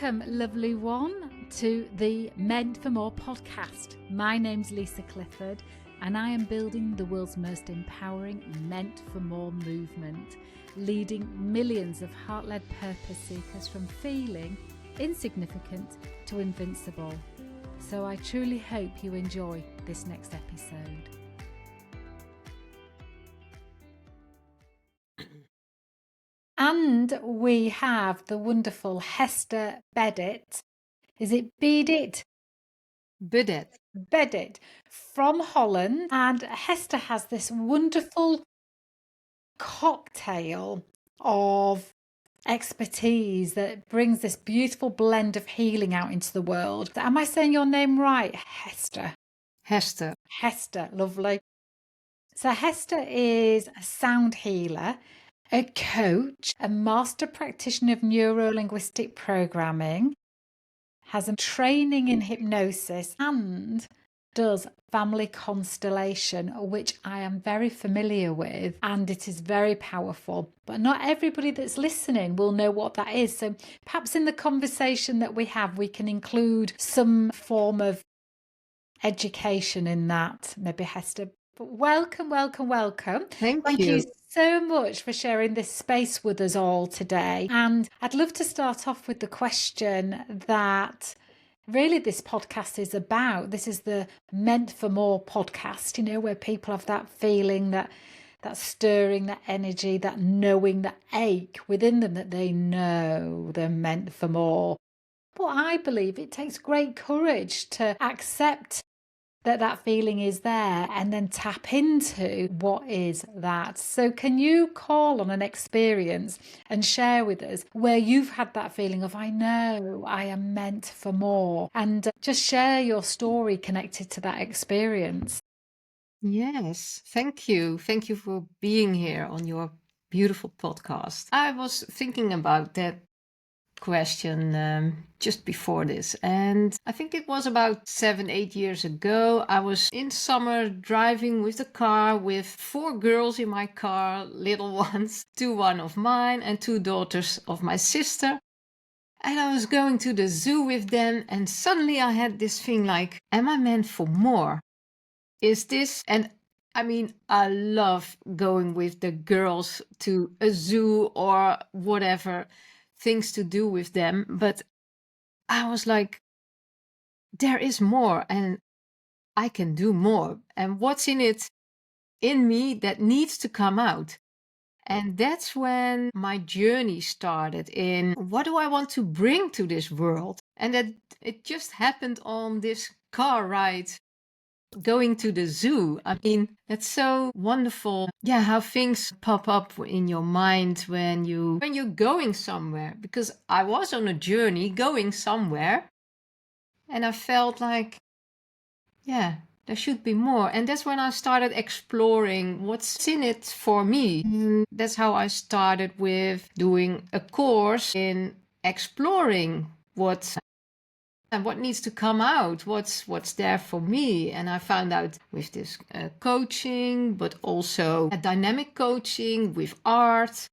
Welcome, lovely one, to the Meant for More podcast. My name's Lisa Clifford, and I am building the world's most empowering Meant for More movement, leading millions of heart-led purpose seekers from feeling insignificant to invincible. So I truly hope you enjoy this next episode. And we have the wonderful Hester Bedet. Is it Bedet? Bedet. Bedet from Holland. And Hester has this wonderful cocktail of expertise that brings this beautiful blend of healing out into the world. Am I saying your name right, Hester? Hester. Hester, lovely. So Hester is a sound healer, a coach, a master practitioner of neuro-linguistic programming, has a training in hypnosis, and does family constellation, which I am very familiar with, and it is very powerful. But not everybody that's listening will know what that is. So perhaps in the conversation that we have, we can include some form of education in that, maybe, Hester. But welcome. Thank you so much for sharing this space with us all today. And I'd love to start off with the question that really this podcast is about. This is the Meant for More podcast, where people have that feeling, that stirring, that energy, that knowing, that ache within them, that they know they're meant for more. But I believe it takes great courage to accept that feeling is there and then tap into what is that. So can you call on an experience and share with us where you've had that feeling of, I know I am meant for more, and just share your story connected to that experience? Yes, thank you. Thank you for being here on your beautiful podcast. I was thinking about that question just before this, and I think it was about 7-8 years ago. I was in summer driving with the car with 4 girls in my car, little ones, 2 of mine and 2 daughters of my sister. And I was going to the zoo with them, and suddenly I had this thing like, am I meant for more? Is this, and I mean, I love going with the girls to a zoo or whatever things to do with them, but I was like, there is more and I can do more. And what's in it in me that needs to come out? And that's when my journey started in what do I want to bring to this world? And that it just happened on this car ride going to the zoo. I mean, that's so wonderful. Yeah, how things pop up in your mind when you're going somewhere. Because I was on a journey going somewhere, and I felt like, yeah, there should be more. And that's when I started exploring what's in it for me. And that's how I started with doing a course in exploring what needs to come out, what's there for me. And I found out with this coaching, but also a dynamic coaching with art.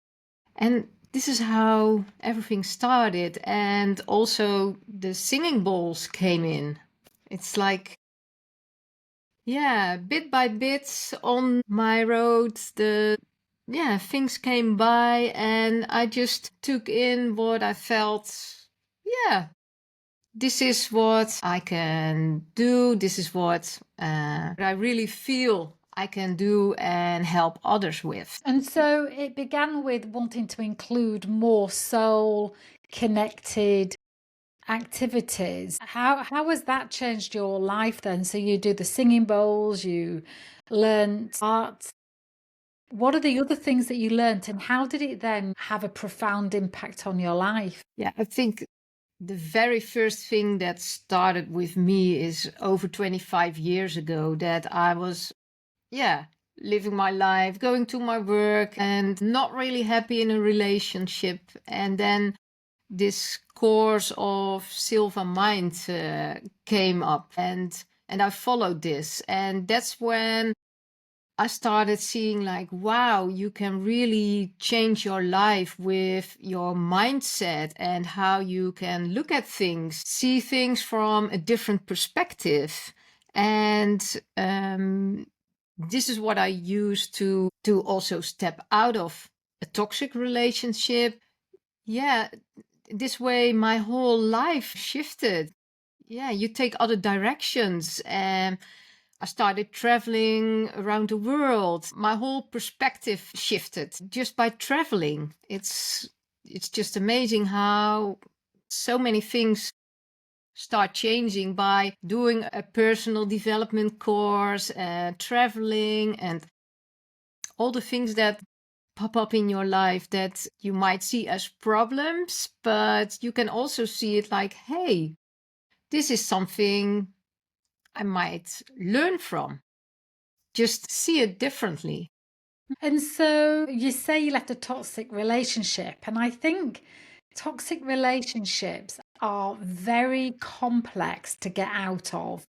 And this is how everything started. And also the singing bowls came in. It's like, yeah, bit by bit on my road, things came by, and I just took in what I felt. Yeah, this is what I can do. This is what I really feel I can do and help others with. And so it began with wanting to include more soul connected activities. How has that changed your life then? So you do the singing bowls, you learned art. What are the other things that you learned, and how did it then have a profound impact on your life? Yeah, I think the very first thing that started with me is over 25 years ago, that I was, living my life, going to my work and not really happy in a relationship. And then this course of Silva Mind came up, and I followed this. And that's when I started seeing like, wow, you can really change your life with your mindset and how you can look at things, see things from a different perspective. And this is what I use to also step out of a toxic relationship. Yeah, this way my whole life shifted. Yeah, you take other directions, and I started traveling around the world. My whole perspective shifted just by traveling. It's just amazing how so many things start changing by doing a personal development course, traveling, and all the things that pop up in your life that you might see as problems, but you can also see it like, hey, this is something I might learn from. Just see it differently. And so you say you left a toxic relationship, and I think toxic relationships are very complex to get out of.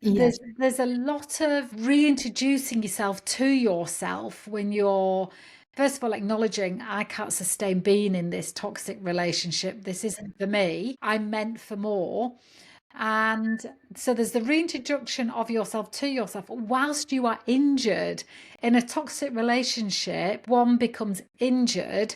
Yes. There's a lot of reintroducing yourself to yourself when you're, first of all, acknowledging I can't sustain being in this toxic relationship. This isn't for me. I'm meant for more. And so there's the reintroduction of yourself to yourself whilst you are injured. In a toxic relationship, one becomes injured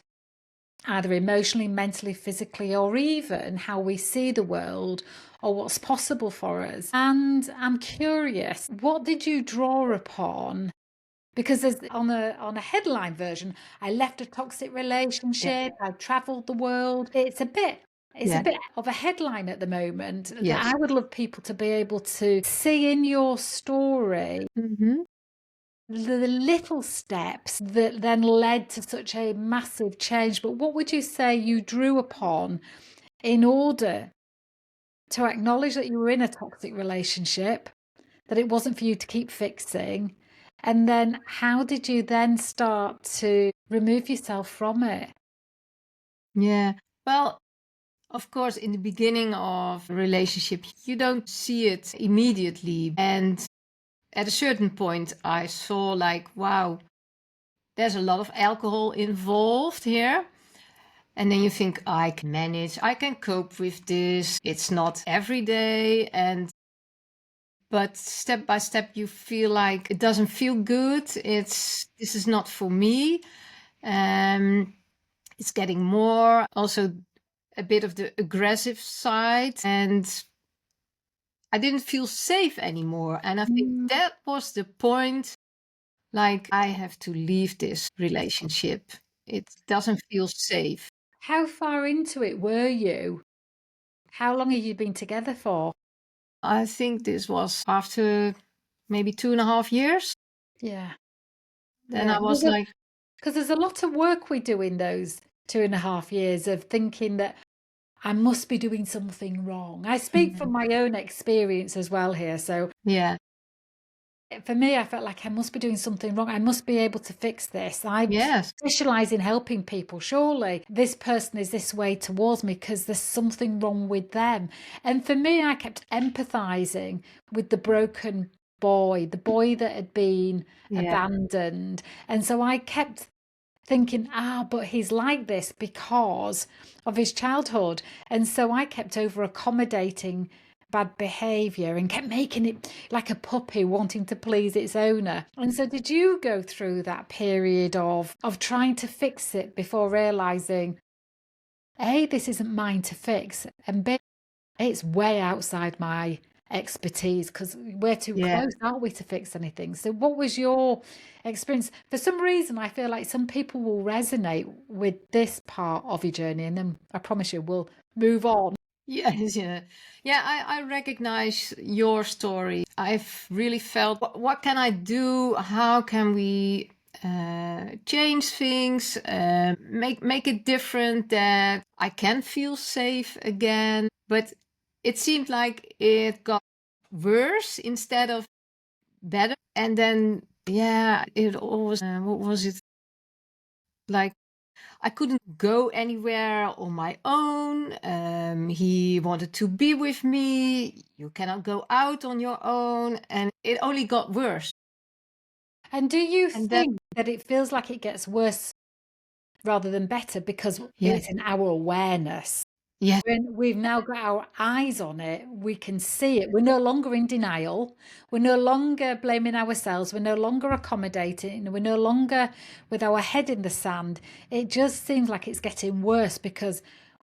either emotionally, mentally, physically, or even how we see the world or what's possible for us. And I'm curious, what did you draw upon? Because there's on a headline version, I left a toxic Yeah. relationship, I traveled the world. It's a Yeah. bit of a headline at the moment that Yes. I would love people to be able to see in your story Mm-hmm. the little steps that then led to such a massive change. But what would you say you drew upon in order to acknowledge that you were in a toxic relationship, that it wasn't for you to keep fixing? And then how did you then start to remove yourself from it? Yeah. Well, of course, in the beginning of a relationship, you don't see it immediately. And at a certain point, I saw like, wow, there's a lot of alcohol involved here. And then you think, I can manage, I can cope with this. It's not every day. But step by step, you feel like it doesn't feel good. This is not for me. It's getting more, also a bit of the aggressive side. And I didn't feel safe anymore. And I think Mm. that was the point, like, I have to leave this relationship. It doesn't feel safe. How far into it were you? How long have you been together for? I think this was after maybe 2.5 years. Yeah. Then Yeah. I was like, Because there's a lot of work we do in those 2.5 years of thinking that I must be doing something wrong. I speak from my own experience as well here. So yeah, for me, I felt like I must be doing something wrong. I must be able to fix this. I yes, specialize in helping people. Surely this person is this way towards me because there's something wrong with them. And for me, I kept empathizing with the broken boy, the boy that had been yeah, abandoned. And so I kept thinking, but he's like this because of his childhood. And so I kept over accommodating bad behavior and kept making it like a puppy wanting to please its owner. And so did you go through that period of trying to fix it before realizing, A, this isn't mine to fix, and B, it's way outside my expertise because we're too yeah. close, aren't we, to fix anything? So, what was your experience? For some reason, I feel like some people will resonate with this part of your journey, and then I promise you, we'll move on. Yes, yeah. Yeah, I recognize your story. I've really felt, what can I do? How can we change things, make it different that I can feel safe again? But it seemed like it got worse instead of better. And then, yeah, it always, what was it? Like, I couldn't go anywhere on my own. He wanted to be with me. You cannot go out on your own. And it only got worse. And do you And think that it feels like it gets worse rather than better because yeah, it's in our awareness? yeah, When we've now got our eyes on it, we can see it. We're no longer in denial. We're no longer blaming ourselves. We're no longer accommodating. We're no longer with our head in the sand. It just seems like it's getting worse because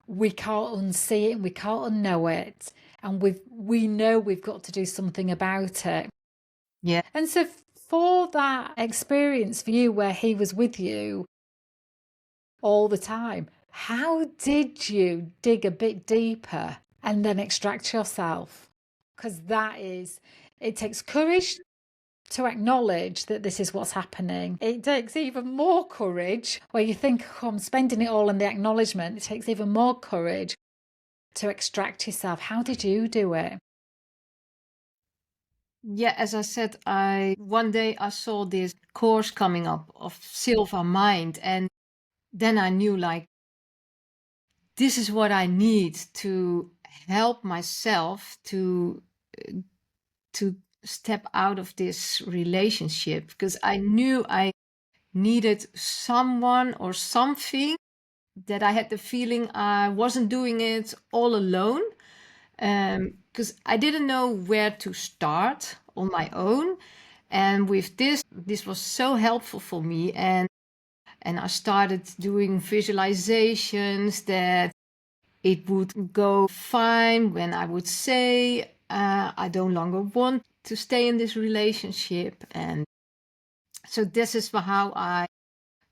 we can't unsee it and we can't unknow it. And we know we've got to do something about it. yeah. And so for that experience for you where he was with you all the time, how did you dig a bit deeper and then extract yourself? Because it takes courage to acknowledge that this is what's happening. It takes even more courage where you think, oh, I'm spending it all in the acknowledgement. It takes even more courage to extract yourself. How did you do it? Yeah, as I said, I one day I saw this course coming up of Silver Mind, and then I knew like this is what I need to help myself to step out of this relationship, because I knew I needed someone or something, that I had the feeling I wasn't doing it all alone, because I didn't know where to start on my own. And with this was so helpful for me, and I started doing visualizations that it would go fine when I would say I no longer want to stay in this relationship. And so this is how I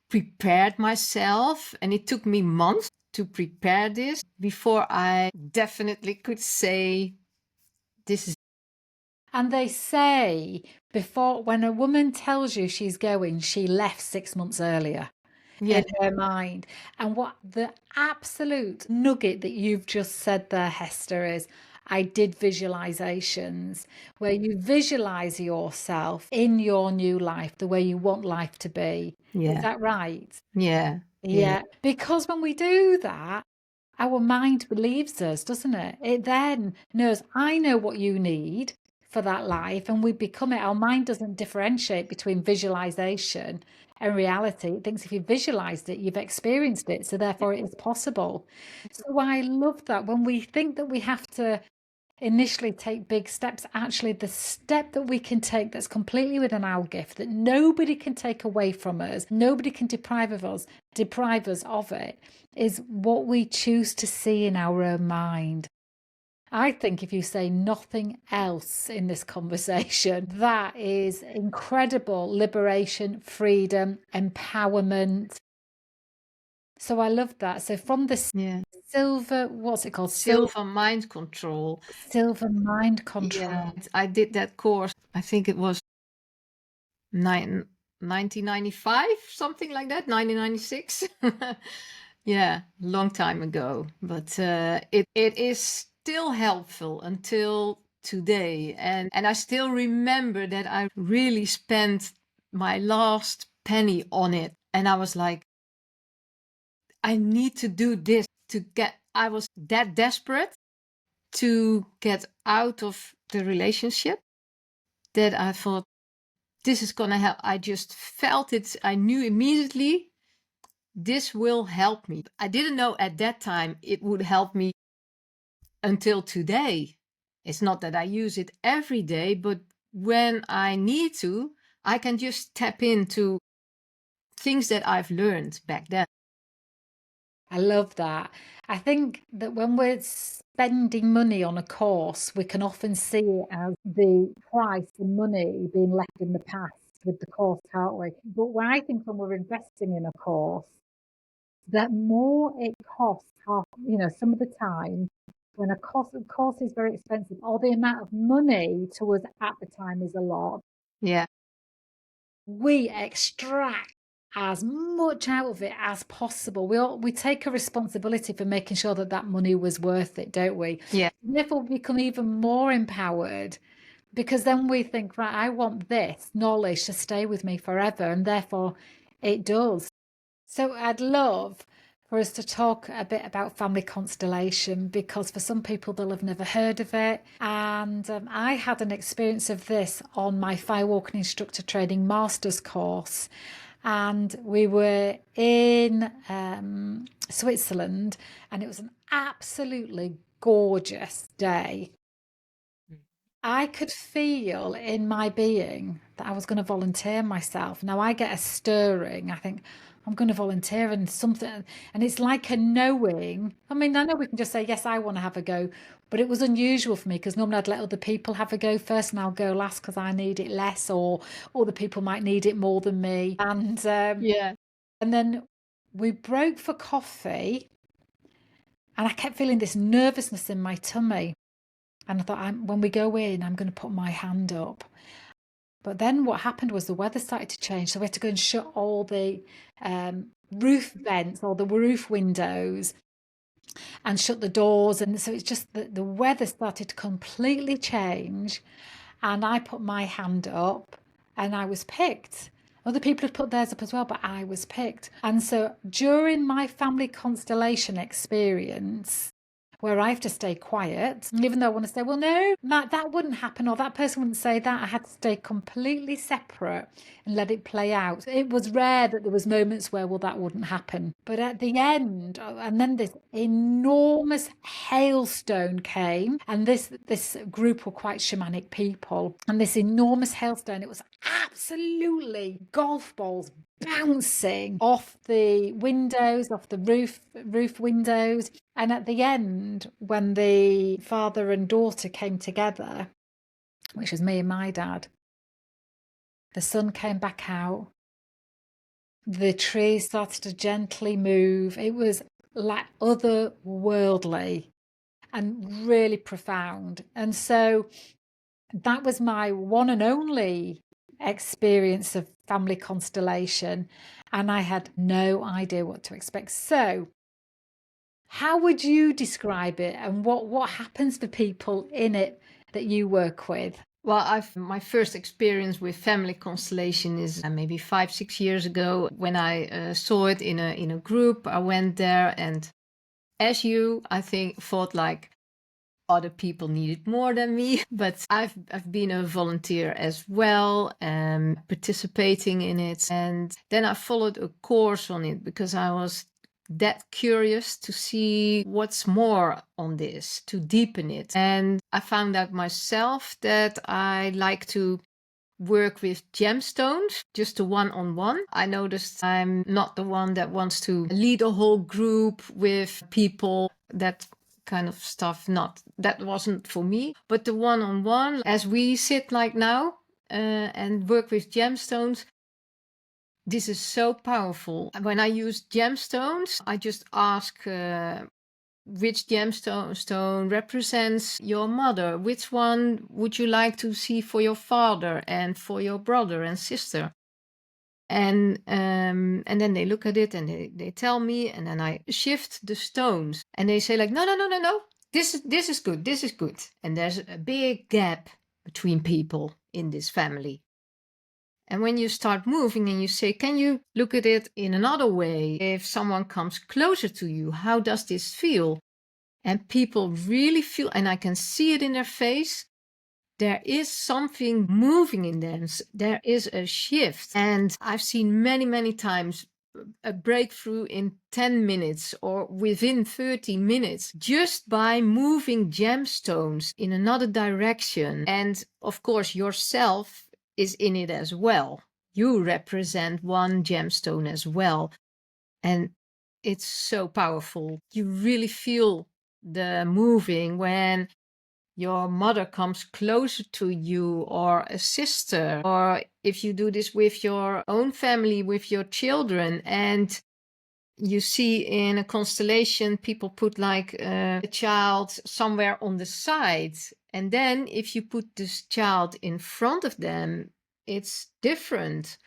prepared myself, and it took me months to prepare this before I definitely could say this is. And they say when a woman tells you she's going, she left 6 months earlier. Yeah, In her mind. And what the absolute nugget that you've just said there, Hester, is I did visualizations where you visualize yourself in your new life, the way you want life to be. Is yeah, that right? yeah, yeah, Yeah. Because when we do that, our mind believes us, doesn't it? It then knows, I know what you need for that life, and we become it. Our mind doesn't differentiate between visualization and reality. It thinks if you visualized it, you've experienced it, so therefore it is possible. So I love that when we think that we have to initially take big steps, actually the step that we can take that's completely within our gift, that nobody can take away from us, nobody can deprive us of it, is what we choose to see in our own mind. I think if you say nothing else in this conversation, that is incredible liberation, freedom, empowerment. So I love that. So from the yeah. what's it called? Silver Mind Control. Silver mind control. Yeah, I did that course. I think it was 1995, something like that, 1996. Yeah, long time ago. But it is still helpful until today. And I still remember that I really spent my last penny on it. And I was like, I need to do this to get, I was that desperate to get out of the relationship that I thought, this is going to help. I just felt it. I knew immediately this will help me. I didn't know at that time it would help me until today. It's not that I use it every day, but when I need to, I can just tap into things that I've learned back then. I love that. I think that when we're spending money on a course, we can often see it as the price and money being left in the past with the course, can't we? But when I think when we're investing in a course, that more it costs, some of the time when a course is very expensive, or the amount of money to us at the time is a lot, Yeah. we extract as much out of it as possible. We take a responsibility for making sure that that money was worth it, don't we? Yeah. Therefore, we become even more empowered because then we think, right, I want this knowledge to stay with me forever, and therefore it does. So I'd love for us to talk a bit about family constellation, because for some people they'll have never heard of it. And I had an experience of this on my Firewalking Instructor Training Master's course. And we were in Switzerland, and it was an absolutely gorgeous day. I could feel in my being that I was going to volunteer myself. Now I get a stirring. I think I'm going to volunteer and something. And it's like a knowing. I mean, I know we can just say, yes, I want to have a go. But it was unusual for me because normally I'd let other people have a go first and I'll go last because I need it less, or other people might need it more than me. Yeah. And then we broke for coffee and I kept feeling this nervousness in my tummy. And I thought, when we go in, I'm going to put my hand up. But then what happened was the weather started to change. So we had to go and shut all the roof vents, all the roof windows, and shut the doors. And so it's just that the weather started to completely change. And I put my hand up and I was picked. Other people had put theirs up as well, but I was picked. And so during my family constellation experience, where I have to stay quiet, even though I want to say, well, no, that wouldn't happen, or that person wouldn't say that. I had to stay completely separate and let it play out. It was rare that there was moments where, well, that wouldn't happen. But at the end, and then this enormous hailstone came, and this group were quite shamanic people, and this enormous hailstone, it was absolutely golf balls bouncing off the windows, off the roof windows. And at the end, when the father and daughter came together, which was me and my dad, the sun came back out. The trees started to gently move. It was like otherworldly and really profound. And so that was my one and only experience of family constellation. And I had no idea what to expect. So how would you describe it, and what happens for people in it that you work with? Well, my first experience with family constellation is maybe 5-6 years ago when I saw it in a group. I went there, and as you, I think, thought like other people needed more than me, but I've been a volunteer as well, participating in it, and then I followed a course on it because I was that curious to see what's more on this, to deepen it. And I found out myself that I like to work with gemstones, just a one-on-one. I noticed I'm not the one that wants to lead a whole group with people, that kind of stuff. That wasn't for me. But the one-on-one, as we sit like now and work with gemstones, this is so powerful. When I use gemstones, I just ask which gemstone represents your mother. Which one would you like to see for your father and for your brother and sister? And then they look at it and they tell me, and then I shift the stones, and they say like, no. This is good. This is good. And there's a big gap between people in this family. And when you start moving and you say, can you look at it in another way? If someone comes closer to you, how does this feel? And people really feel, and I can see it in their face, there is something moving in them. There is a shift. And I've seen many, many times a breakthrough in 10 minutes or within 30 minutes just by moving gemstones in another direction. And of course, yourself is in it as well. You represent one gemstone as well. And it's so powerful. You really feel the moving when your mother comes closer to you, or a sister, or if you do this with your own family, with your children, and you see in a constellation, people put like a child somewhere on the side. And then if you put this child in front of them, it's different.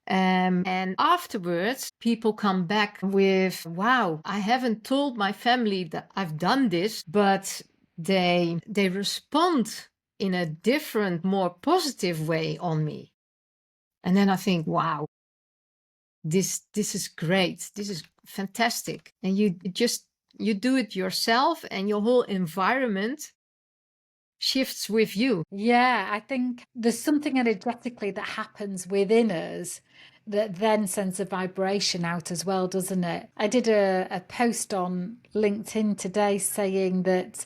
And afterwards, people come back with, wow, I haven't told my family that I've done this, but they respond in a different, more positive way on me. And then I think, wow, this is great. This is fantastic. And you do it yourself, and your whole environment shifts with you. Yeah, I think there's something energetically that happens within us that then sends a vibration out as well, doesn't it? I did a post on LinkedIn today saying that,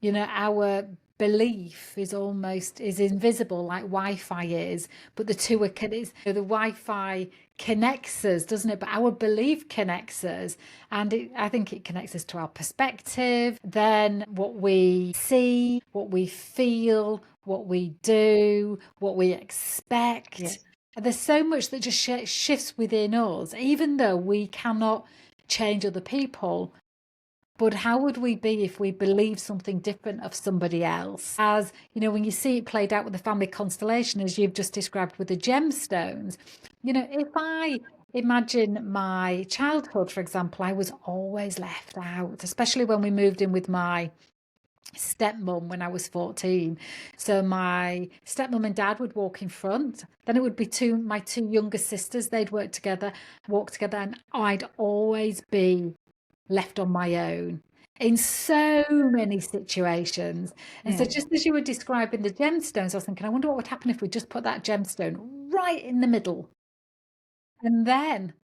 you know, our belief is invisible like Wi-Fi is, but the two are connected. The Wi-Fi connects us, doesn't it? But our belief connects us, and I think it connects us to our perspective, then what we see, what we feel, what we do, what we expect. Yes. There's so much that just shifts within us, even though we cannot change other people. But how would we be if we believe something different of somebody else? As you know, when you see it played out with the family constellation, as you've just described with the gemstones, you know, if I imagine my childhood, for example, I was always left out, especially when we moved in with my stepmom when I was 14. So my stepmom and dad would walk in front. Then it would be my two younger sisters. They'd walk together, and I'd always be left on my own in so many situations. And so just as you were describing the gemstones, I was thinking, I wonder what would happen if we just put that gemstone right in the middle. And then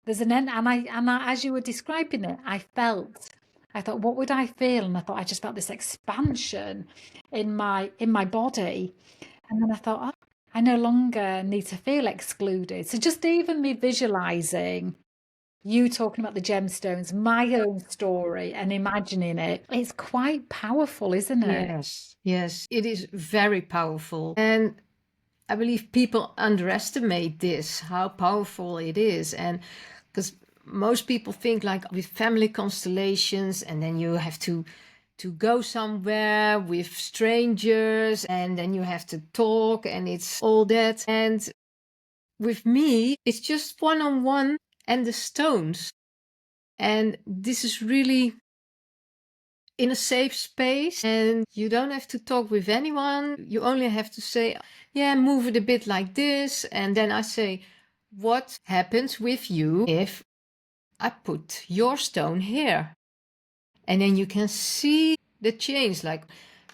there's an end. And I as you were describing it, I thought, what would I feel? And I thought, I just felt this expansion in my body. And then I thought, oh, I no longer need to feel excluded. So just even me visualizing you talking about the gemstones, my own story, and imagining it, it's quite powerful, isn't it? Yes, it is very powerful. And I believe people underestimate this, how powerful it is. And because most people think like with family constellations, and then you have to go somewhere with strangers, and then you have to talk, and it's all that. And with me, it's just one-on-one and the stones. And this is really in a safe space, and you don't have to talk with anyone. You only have to say, yeah, move it a bit like this. And then I say, what happens with you if I put your stone here? And then you can see the change, like,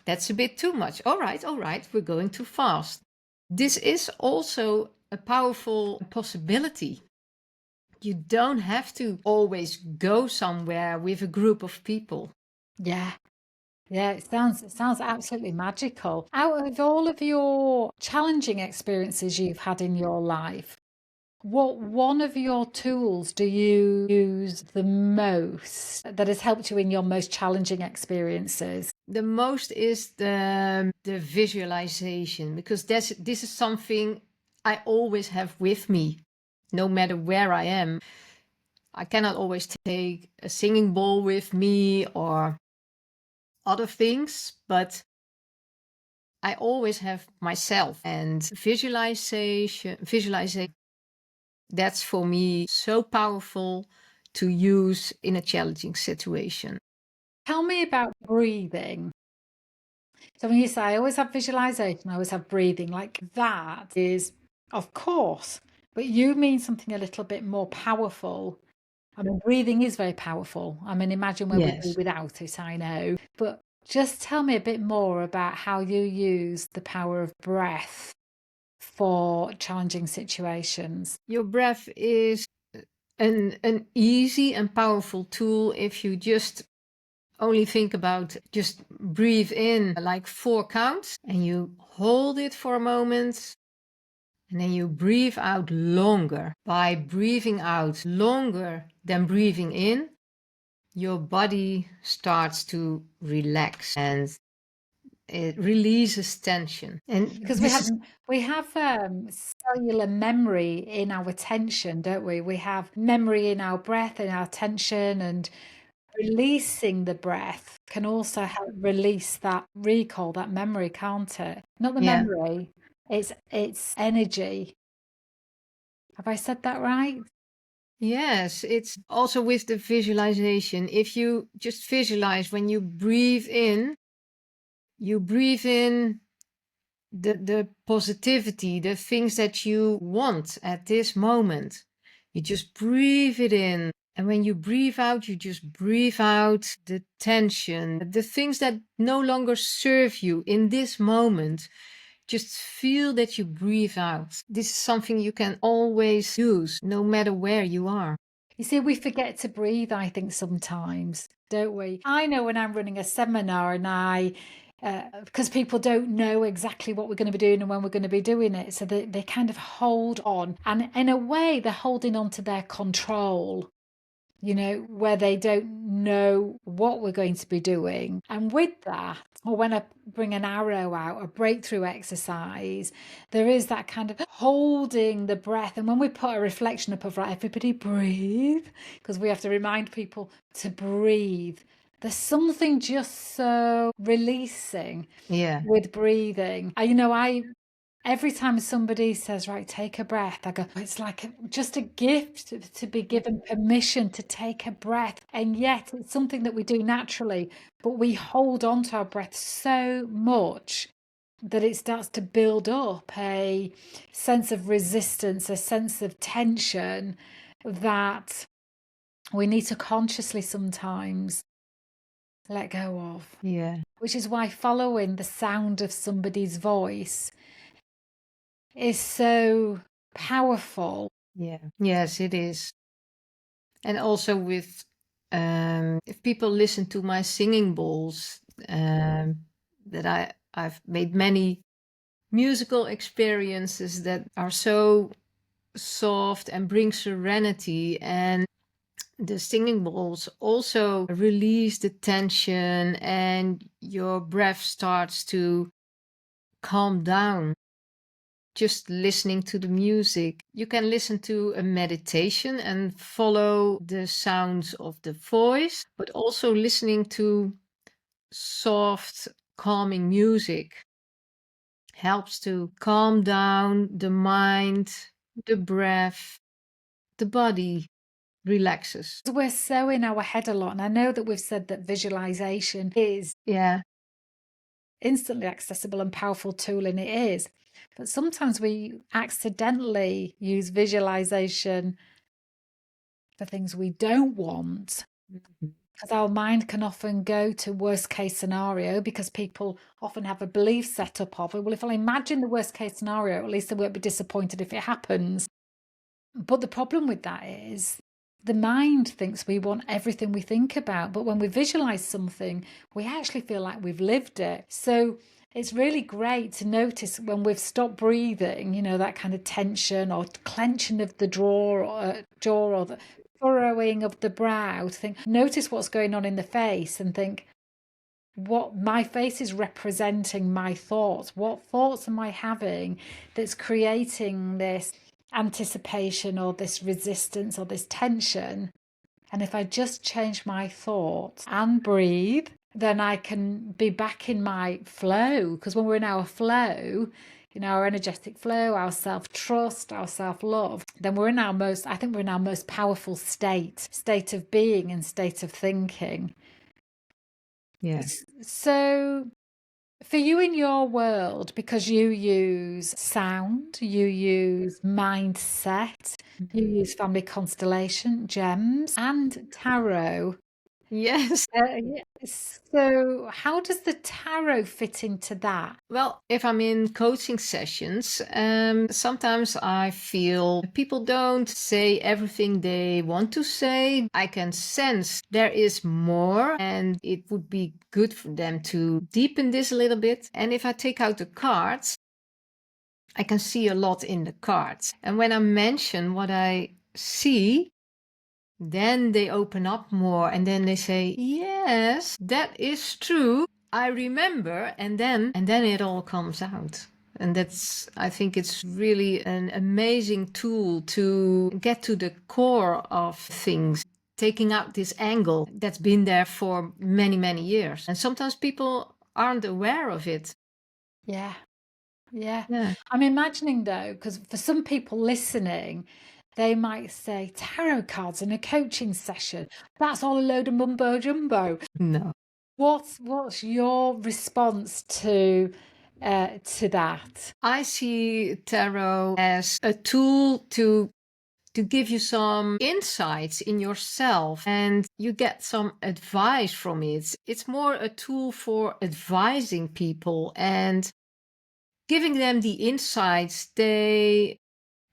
that's a bit too much. All right, we're going too fast. This is also a powerful possibility. You don't have to always go somewhere with a group of people. Yeah. Yeah, it sounds absolutely magical. Out of all of your challenging experiences you've had in your life, what one of your tools do you use the most that has helped you in your most challenging experiences? The most is the visualization, because this is something I always have with me, no matter where I am. I cannot always take a singing bowl with me or other things, but I always have myself. And visualization, that's for me so powerful to use in a challenging situation. Tell me about breathing. So when you say I always have visualization, I always have breathing, like that is, of course, but you mean something a little bit more powerful. I mean, breathing is very powerful. I mean, imagine where we'd be without it, I know. But just tell me a bit more about how you use the power of breath for challenging situations. Your breath is an easy and powerful tool if you just only think about just breathe in like 4 counts, and you hold it for a moment, and then you breathe out longer. By breathing out longer than breathing in, your body starts to relax and it releases tension. And because we have cellular memory in our tension, don't we? We have memory in our breath and our tension, and releasing the breath can also help release that recall, that memory, can't it? Not the memory, it's energy. Have I said that right? Yes, it's also with the visualization. If you just visualize when you breathe in the positivity, the things that you want at this moment. You just breathe it in. And when you breathe out, you just breathe out the tension, the things that no longer serve you in this moment. Just feel that you breathe out. This is something you can always use, no matter where you are. You see, we forget to breathe, I think, sometimes, don't we? I know when I'm running a seminar and because people don't know exactly what we're going to be doing and when we're going to be doing it. So they kind of hold on. And in a way, they're holding on to their control, where they don't know what we're going to be doing. And with that, or when I bring an arrow out, a breakthrough exercise, there is that kind of holding the breath. And when we put a reflection up of, right, everybody breathe, because we have to remind people to breathe. There's something just so releasing with breathing. Every time somebody says, right, take a breath, I go, it's like just a gift to be given permission to take a breath. And yet it's something that we do naturally, but we hold on to our breath so much that it starts to build up a sense of resistance, a sense of tension that we need to consciously sometimes let go of. Yeah. Which is why following the sound of somebody's voice is so powerful. Yeah. Yes, it is. And also with if people listen to my singing bowls, that I've made many musical experiences that are so soft and bring serenity, and the singing bowls also release the tension and your breath starts to calm down. Just listening to the music. You can listen to a meditation and follow the sounds of the voice, but also listening to soft, calming music helps to calm down the mind, the breath, the body relaxes. We're so in our head a lot. And I know that we've said that visualization is instantly accessible and powerful tool, and it is. But sometimes we accidentally use visualization for things we don't want. Because our mind can often go to worst case scenario, because people often have a belief set up of, well, if I imagine the worst case scenario, at least I won't be disappointed if it happens. But the problem with that is the mind thinks we want everything we think about. But when we visualize something, we actually feel like we've lived it. So it's really great to notice when we've stopped breathing, that kind of tension or clenching of the jaw or the furrowing of the brow, to think, notice what's going on in the face and think, what my face is representing my thoughts. What thoughts am I having that's creating this anticipation or this resistance or this tension? And if I just change my thoughts and breathe, then I can be back in my flow. Because when we're in our flow, our energetic flow, our self-trust, our self-love, then we're in our most powerful state of being and state of thinking. Yes. So for you in your world, because you use sound, you use mindset, you use family constellation, gems, and tarot. Yes. So how does the tarot fit into that? Well, if I'm in coaching sessions, sometimes I feel people don't say everything they want to say. I can sense there is more, and it would be good for them to deepen this a little bit. And if I take out the cards, I can see a lot in the cards. And when I mention what I see, then they open up more, and then they say, yes, that is true. I remember, and then it all comes out. And I think it's really an amazing tool to get to the core of things, taking out this angle that's been there for many, many years. And sometimes people aren't aware of it. Yeah. I'm imagining, though, because for some people listening, they might say tarot cards in a coaching session, that's all a load of mumbo jumbo. No. What's your response to that? I see tarot as a tool to to give you some insights in yourself, and you get some advice from it. It's more a tool for advising people and giving them the insights they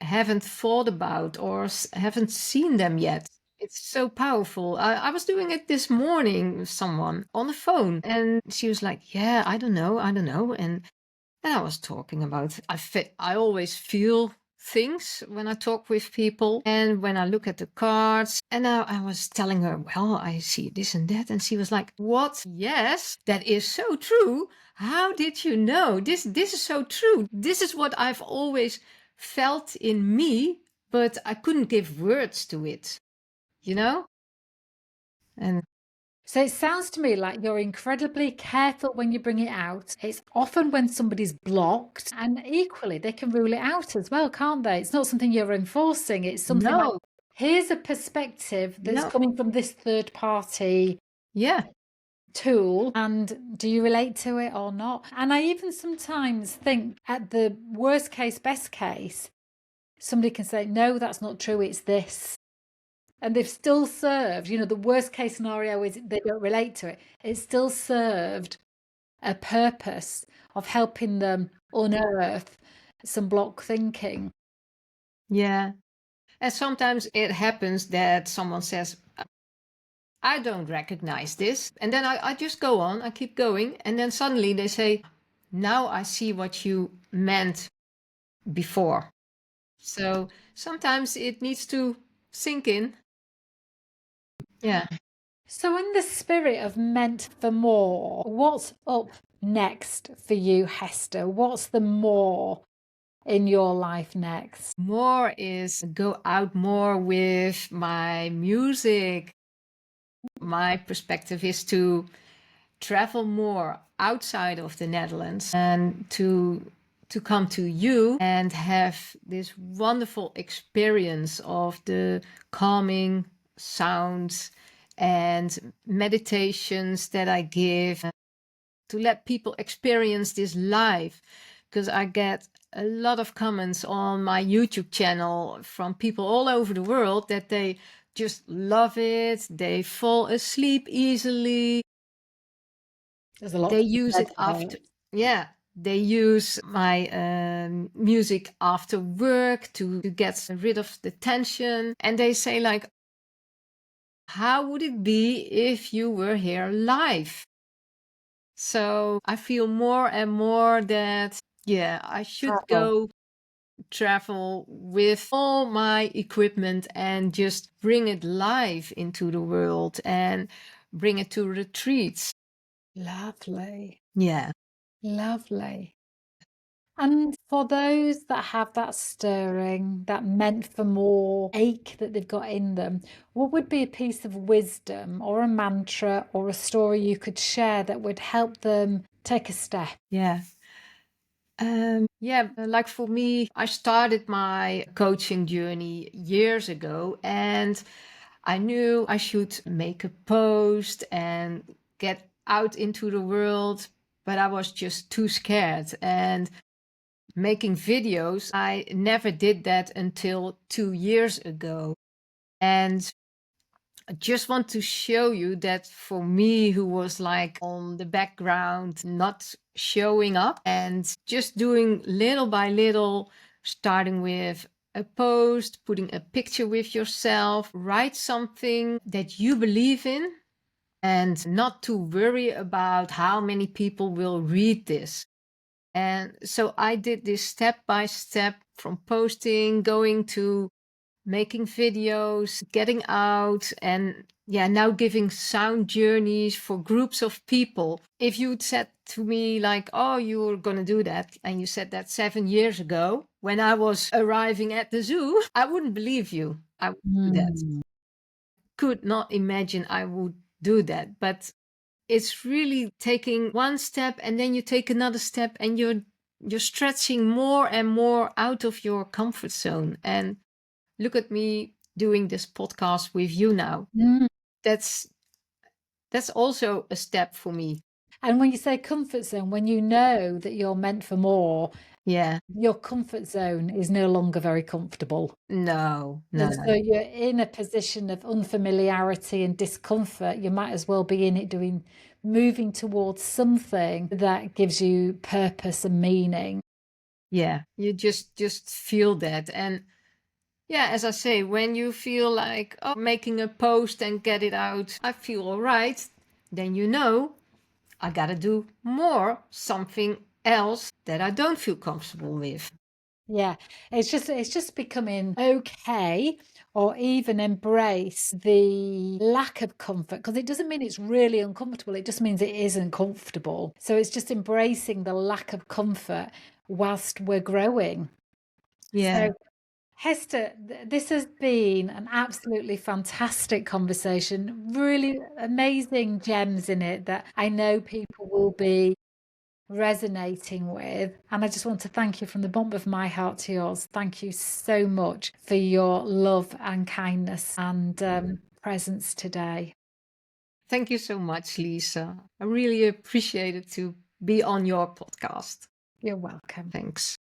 haven't thought about or haven't seen them yet. It's so powerful. I was doing it this morning with someone on the phone, and she was like, yeah, I don't know. And I was talking about, I always feel things when I talk with people and when I look at the cards. And I was telling her, well, I see this and that. And she was like, what? Yes, that is so true. How did you know? This is so true. This is what I've always felt in me, but I couldn't give words to it, you know? And So it sounds to me like you're incredibly careful when you bring it out. It's often when somebody's blocked, and equally, they can rule it out as well, can't they? It's not something you're enforcing. It's something like, no, here's a perspective that's no, coming from this third party yeah, tool, and do you relate to it or not? And I even sometimes think at the worst case, best case, somebody can say, no, that's not true, it's this. And they've still served, the worst case scenario is they don't relate to it. It's still served a purpose of helping them unearth some block thinking. yeah. And sometimes it happens that someone says, I don't recognize this. And then I just go on, I keep going. And then suddenly they say, now I see what you meant before. So sometimes it needs to sink in. Yeah. So, in the spirit of meant for more, what's up next for you, Hester? What's the more in your life next? More is go out more with my music. My perspective is to travel more outside of the Netherlands and to come to you and have this wonderful experience of the calming sounds and meditations that I give, to let people experience this live, because I get a lot of comments on my YouTube channel from people all over the world that they just love it. They fall asleep easily. There's a lot They to be use said it for that. after, yeah, they use my music after work to get rid of the tension. And they say like, how would it be if you were here live? So I feel more and more that, yeah, I should go travel with all my equipment and just bring it live into the world and bring it to retreats. Lovely. Yeah. Lovely. And for those that have that stirring, that meant for more ache that they've got in them, what would be a piece of wisdom or a mantra or a story you could share that would help them take a step? Yeah. Yeah, like for me, I started my coaching journey years ago, and I knew I should make a post and get out into the world, but I was just too scared. And making videos, I never did that until 2 years ago. And I just want to show you that for me, who was like on the background, not showing up and just doing little by little, starting with a post, putting a picture with yourself, write something that you believe in, and not to worry about how many people will read this. And so I did this step by step, from posting, going to making videos, getting out, and yeah, now giving sound journeys for groups of people. If you'd said to me like, oh, you were going to do that, and you said that 7 years ago when I was arriving at the zoo, I wouldn't believe you. I would do that. Could not imagine I would do that. But it's really taking one step and then you take another step, and you're stretching more and more out of your comfort zone. And look at me doing this podcast with you now. Mm. That's also a step for me. And when you say comfort zone, when you know that you're meant for more, Yeah. your comfort zone is no longer very comfortable. No. And so you're in a position of unfamiliarity and discomfort. You might as well be in it moving towards something that gives you purpose and meaning. Yeah, you just feel that. And yeah, as I say, when you feel like, oh, making a post and get it out, I feel all right, then you know I gotta do more, something else that I don't feel comfortable with. Yeah, it's just becoming okay, or even embrace the lack of comfort, because it doesn't mean it's really uncomfortable. It just means it isn't comfortable. So it's just embracing the lack of comfort whilst we're growing. Yeah. So Hester, this has been an absolutely fantastic conversation. Really amazing gems in it that I know people will be resonating with. And I just want to thank you from the bottom of my heart to yours. Thank you so much for your love and kindness and presence today. Thank you so much, Lisa. I really appreciate it to be on your podcast. You're welcome. Thanks.